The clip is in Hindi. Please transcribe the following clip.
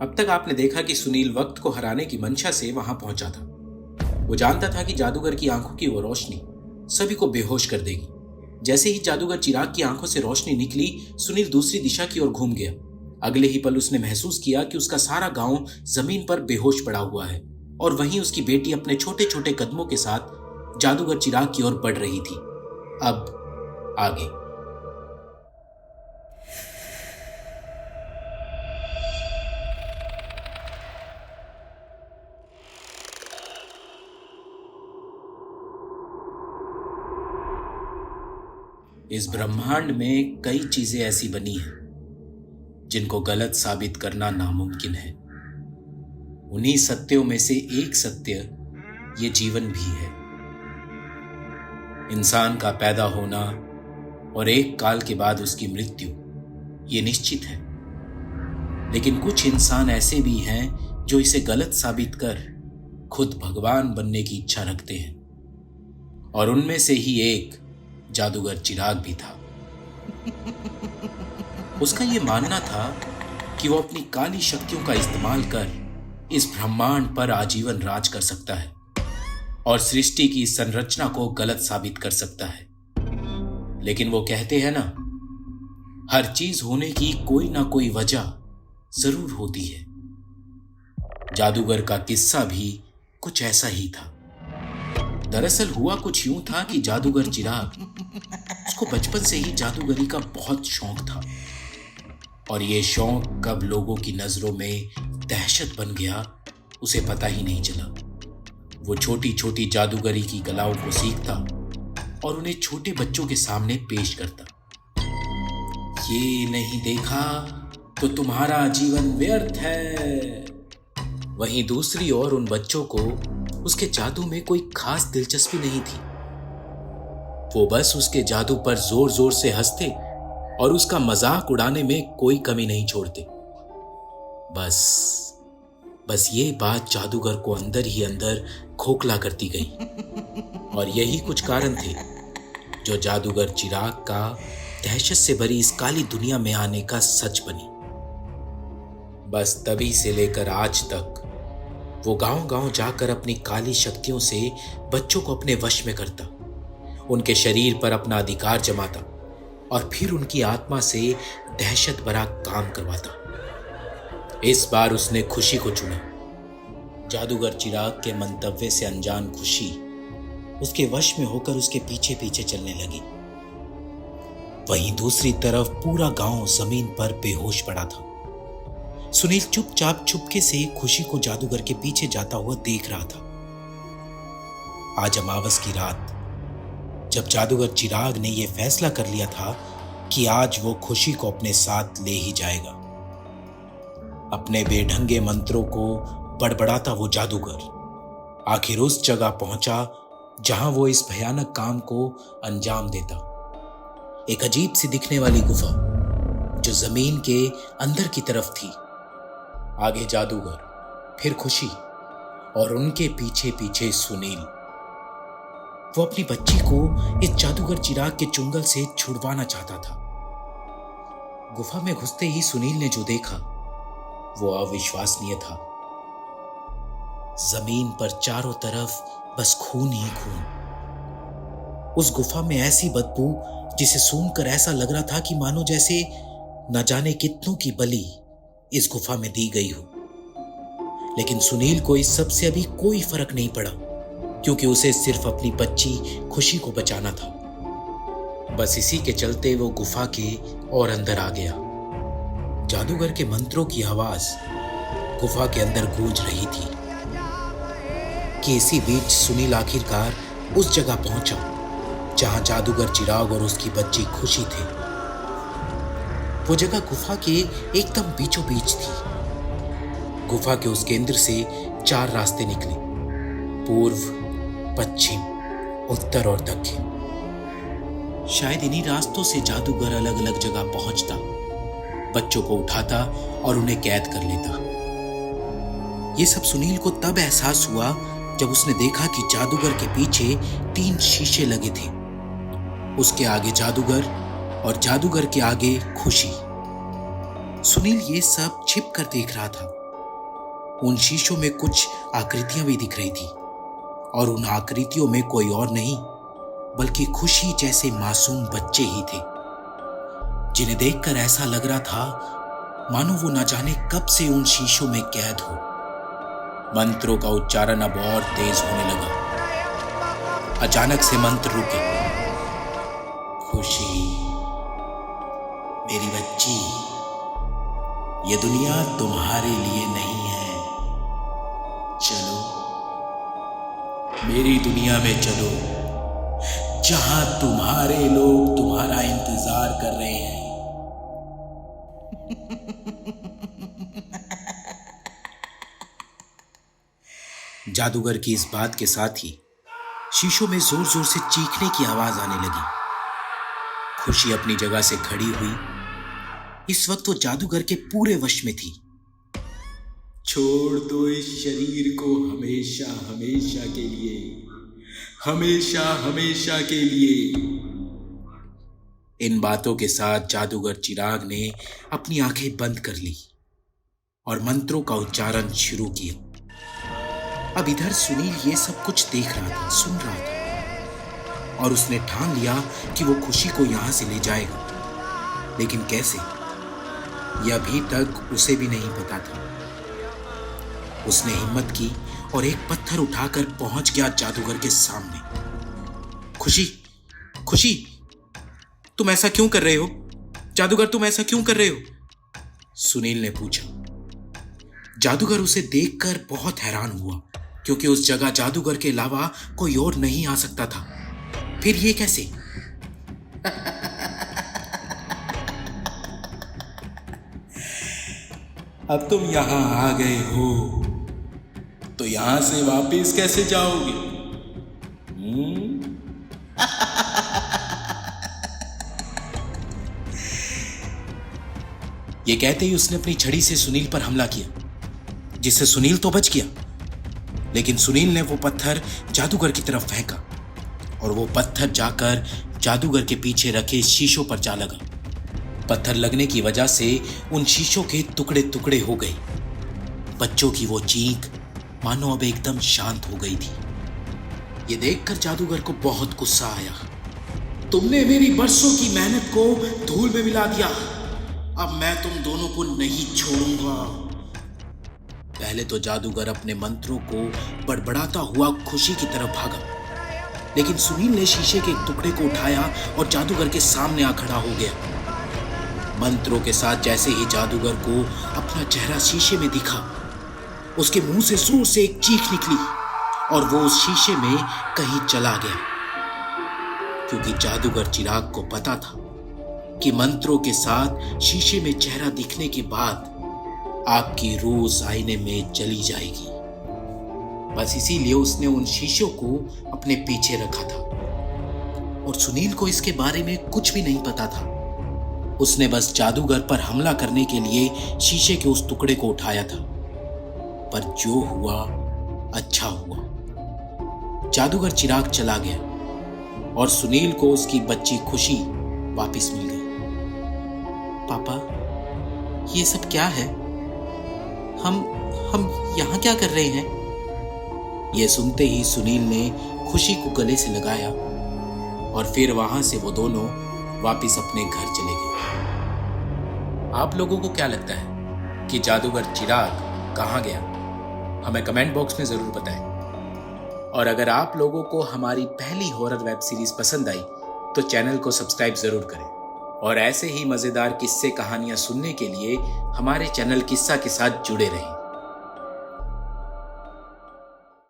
अब तक आपने देखा कि सुनील वक्त को हराने की मंशा से वहां पहुंचा था। वो जानता था कि जादूगर की आंखों की वो रोशनी सभी को बेहोश कर देगी। जैसे ही जादूगर चिराग की आंखों से रोशनी निकली, सुनील दूसरी दिशा की ओर घूम गया। अगले ही पल उसने महसूस किया कि उसका सारा गांव जमीन पर बेहोश पड़ा हुआ है और वहीं उसकी बेटी अपने छोटे छोटे कदमों के साथ जादूगर चिराग की ओर बढ़ रही थी। अब आगे। इस ब्रह्मांड में कई चीजें ऐसी बनी हैं जिनको गलत साबित करना नामुमकिन है। उन्हीं सत्यों में से एक सत्य ये जीवन भी है। इंसान का पैदा होना और एक काल के बाद उसकी मृत्यु ये निश्चित है। लेकिन कुछ इंसान ऐसे भी हैं जो इसे गलत साबित कर खुद भगवान बनने की इच्छा रखते हैं, और उनमें से ही एक जादूगर चिराग भी था। उसका यह मानना था कि वो अपनी काली शक्तियों का इस्तेमाल कर इस ब्रह्मांड पर आजीवन राज कर सकता है और सृष्टि की संरचना को गलत साबित कर सकता है। लेकिन वो कहते हैं ना, हर चीज होने की कोई ना कोई वजह जरूर होती है। जादूगर का किस्सा भी कुछ ऐसा ही था। दरअसल हुआ कुछ यूं था कि जादूगर चिराग, उसको बचपन से ही जादूगरी का बहुत शौक था, और ये शौक कब लोगों की नजरों में दहशत बन गया उसे पता ही नहीं चला। वो छोटी छोटी जादूगरी की कलाओं को सीखता और उन्हें छोटे बच्चों के सामने पेश करता। ये नहीं देखा तो तुम्हारा जीवन व्यर्थ है। वहीं दूसरी ओर उन बच्चों को उसके जादू में कोई खास दिलचस्पी नहीं थी। वो बस उसके जादू पर जोर जोर से हंसते और उसका मजाक उड़ाने में कोई कमी नहीं छोड़ते। बस ये बात जादूगर को अंदर ही अंदर खोखला करती गई, और यही कुछ कारण थे जो जादूगर चिराग का दहशत से भरी इस काली दुनिया में आने का सच बनी। बस तभी से लेकर आज तक वो गांव गांव जाकर अपनी काली शक्तियों से बच्चों को अपने वश में करता, उनके शरीर पर अपना अधिकार जमाता और फिर उनकी आत्मा से दहशत भरा काम करवाता। इस बार उसने खुशी को चुना। जादूगर चिराग के मंतव्य से अनजान खुशी उसके वश में होकर उसके पीछे पीछे चलने लगी। वहीं दूसरी तरफ पूरा गांव जमीन पर बेहोश पड़ा था। सुनील चुपचाप चुपके से खुशी को जादूगर के पीछे जाता हुआ देख रहा था। आज अमावस की रात, जब जादूगर चिराग ने यह फैसला कर लिया था कि आज वो खुशी को अपने साथ ले ही जाएगा। अपने बेढंगे मंत्रों को बड़बड़ाता वो जादूगर आखिर उस जगह पहुंचा जहां वो इस भयानक काम को अंजाम देता। एक अजीब सी दिखने वाली गुफा जो जमीन के अंदर की तरफ थी। आगे जादूगर, फिर खुशी और उनके पीछे पीछे सुनील। वो अपनी बच्ची को इस जादूगर चिराग के चुंगल से छुड़वाना चाहता था। गुफा में घुसते ही सुनील ने जो देखा वो अविश्वसनीय था। जमीन पर चारों तरफ बस खून ही खून। उस गुफा में ऐसी बदबू जिसे सूंघकर ऐसा लग रहा था कि मानो जैसे न जाने कितनों की बलि इस गुफा में दी गई हो। लेकिन सुनील को इस सब से अभी कोई फर्क नहीं पड़ा, क्योंकि उसे सिर्फ अपनी बच्ची खुशी को बचाना था। बस इसी के चलते वो गुफा के और अंदर आ गया। जादूगर के मंत्रों की आवाज गुफा के अंदर गूंज रही थी कि इसी बीच सुनील आखिरकार उस जगह पहुंचा जहां जादूगर चिराग और उसकी बच्ची खुशी थे। वो जगह गुफा के एकदम बीचों बीच थी। गुफा के उस केंद्र से 4 रास्ते निकले, पूर्व, पश्चिम, उत्तर और दक्षिण। शायद इन्हीं रास्तों से जादूगर अलग अलग जगह पहुंचता, बच्चों को उठाता और उन्हें कैद कर लेता। ये सब सुनील को तब एहसास हुआ जब उसने देखा कि जादूगर के पीछे 3 शीशे लगे थे। उसके आगे जादूगर और जादूगर के आगे खुशी। सुनील ये सब छिप कर देख रहा था, उन शीशों में कुछ आकृतियां भी दिख रही थी और उन आकृतियों में कोई और नहीं बल्कि खुशी जैसे मासूम बच्चे ही थे, जिन्हें देखकर ऐसा लग रहा था मानो वो न जाने कब से उन शीशों में कैद हो। मंत्रों का उच्चारण अब और तेज होने लगा। अचानक से मंत्र रुके। खुशी मेरी बच्ची, ये दुनिया तुम्हारे लिए नहीं है। चलो मेरी दुनिया में चलो, जहां तुम्हारे लोग तुम्हारा इंतजार कर रहे हैं। जादूगर की इस बात के साथ ही शीशों में जोर जोर से चीखने की आवाज आने लगी। खुशी अपनी जगह से खड़ी हुई। इस वक्त वो जादूगर के पूरे वश में थी। छोड़ दो इस शरीर को हमेशा हमेशा के लिए, हमेशा हमेशा के लिए। इन बातों के साथ जादूगर चिराग ने अपनी आंखें बंद कर ली और मंत्रों का उच्चारण शुरू किया। अब इधर सुनील ये सब कुछ देख रहा था, सुन रहा था और उसने ठान लिया कि वो खुशी को यहां से ले जाएगा। लेकिन कैसे, यह अभी तक उसे भी नहीं पता था। उसने हिम्मत की और एक पत्थर उठाकर पहुंच गया जादूगर के सामने। खुशी, खुशी, तुम ऐसा क्यों कर रहे हो? जादूगर, तुम ऐसा क्यों कर रहे हो? सुनील ने पूछा। जादूगर उसे देखकर बहुत हैरान हुआ, क्योंकि उस जगह जादूगर के अलावा कोई और नहीं आ सकता था। फिर ये कैसे? अब तुम यहां आ गए हो तो यहां से वापस कैसे जाओगे? ये कहते ही उसने अपनी छड़ी से सुनील पर हमला किया, जिससे सुनील तो बच गया, लेकिन सुनील ने वो पत्थर जादूगर की तरफ फेंका और वो पत्थर जाकर जादूगर के पीछे रखे शीशों पर जा लगा। पत्थर लगने की वजह से उन शीशों के टुकड़े टुकड़े हो गए। बच्चों की वो चीख मानो अब एकदम शांत हो गई थी। ये देखकर जादूगर को बहुत गुस्सा आया। तुमने मेरी बरसों की मेहनत को धूल में मिला दिया। अब मैं तुम दोनों को नहीं छोड़ूंगा। पहले तो जादूगर अपने मंत्रों को बड़बड़ाता हुआ खुशी की तरफ भागा, लेकिन सुनील ने शीशे के एक टुकड़े को उठाया और जादूगर के सामने आ खड़ा हो गया। मंत्रों के साथ जैसे ही जादूगर को अपना चेहरा शीशे में दिखा, उसके मुंह से जोर से एक चीख निकली और वो उस शीशे में कहीं चला गया, क्योंकि जादूगर चिराग को पता था कि मंत्रों के साथ शीशे में चेहरा दिखने के बाद आपकी रूह उस आईने में चली जाएगी। बस इसीलिए उसने उन शीशों को अपने पीछे रखा था और सुनील को इसके बारे में कुछ भी नहीं पता था। उसने बस जादूगर पर हमला करने के लिए शीशे के उस टुकड़े को उठाया था। पर जो हुआ अच्छा हुआ। जादूगर चिराग चला गया और सुनील को उसकी बच्ची खुशी वापस मिल गई। पापा, ये सब क्या है? हम यहाँ क्या कर रहे हैं? यह सुनते ही सुनील ने खुशी को गले से लगाया और फिर वहां से वो दोनों वापस अपने घर चले गए। आप लोगों को क्या लगता है कि जादूगर चिराग कहाँ गया? हमें कमेंट बॉक्स में जरूर बताएं। और अगर आप लोगों को हमारी पहली हॉरर वेब सीरीज पसंद आई तो चैनल को सब्सक्राइब जरूर करें और ऐसे ही मजेदार किस्से कहानियां सुनने के लिए हमारे चैनल किस्सा के साथ जुड़े रहें।